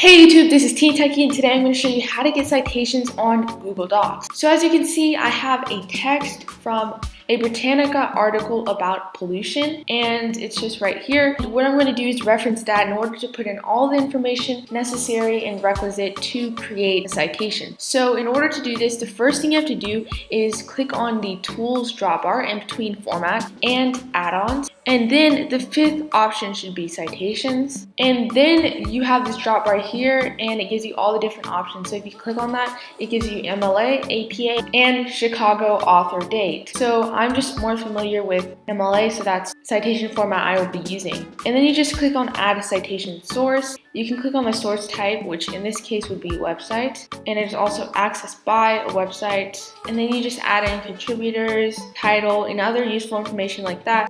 Hey YouTube, this is Teen Techie, and today I'm going to show you how to get citations on Google Docs. So as you can see, I have a text from a Britannica article about pollution, and it's just right here. What I'm going to do is reference that in order to put in all the information necessary and requisite to create a citation. So in order to do this, the first thing you have to do is click on the Tools dropbar in between Format and Add-ons. And then the fifth option should be citations. And then you have this drop right here and it gives you all the different options. So if you click on that, it gives you MLA, APA, and Chicago author date. So I'm just more familiar with MLA, so that's citation format I will be using. And then you just click on add a citation source. You can click on the source type, which in this case would be website. And it's also accessed by a website. And then you just add in contributors, title, and other useful information like that.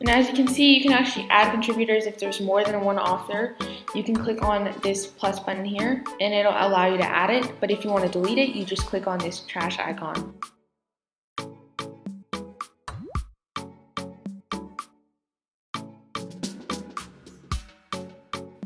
And as you can see, you can actually add contributors if there's more than one author. You can click on this plus button here and it'll allow you to add it. But if you want to delete it, you just click on this trash icon.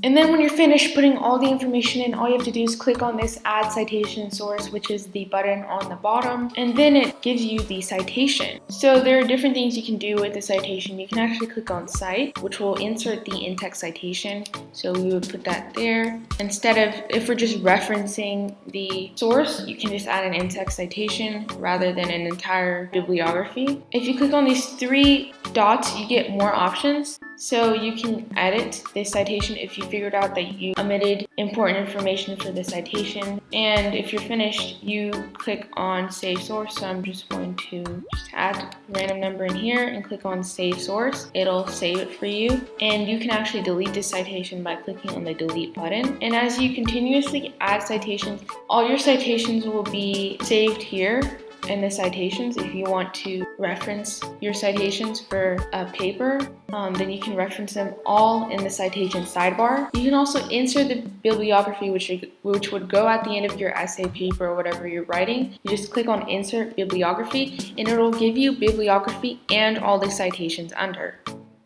And then when you're finished putting all the information in, all you have to do is click on this add citation source, which is the button on the bottom, and then it gives you the citation. So there are different things you can do with the citation. You can actually click on cite, which will insert the in-text citation. So we would put that there. Instead of, if we're just referencing the source, you can just add an in-text citation rather than an entire bibliography. If you click on these three dots, you get more options. So you can edit this citation if you figured out that you omitted important information for the citation. And if you're finished, you click on save source. So I'm just going to add a random number in here and click on save source. It'll save it for you. And you can actually delete this citation by clicking on the delete button. And as you continuously add citations, all your citations will be saved here in the citations. If you want to reference your citations for a paper, then you can reference them all in the citation sidebar. You can also insert the bibliography, which would go at the end of your essay, paper, or whatever you're writing. You just click on insert bibliography and it'll give you bibliography and all the citations under.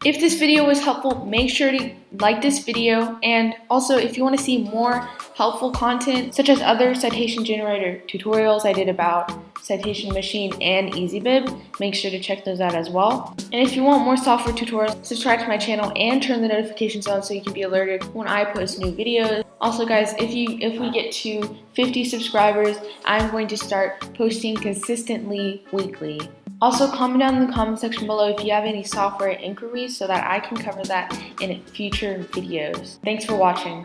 If this video was helpful, make sure to like this video, and also if you want to see more helpful content such as other citation generator tutorials I did about Citation Machine and EasyBib, make sure to check those out as well. And if you want more software tutorials, subscribe to my channel and turn the notifications on so you can be alerted when I post new videos. Also guys, if we get to 50 subscribers, I'm going to start posting consistently weekly. Also, comment down in the comment section below if you have any software inquiries so that I can cover that in future videos. Thanks for watching.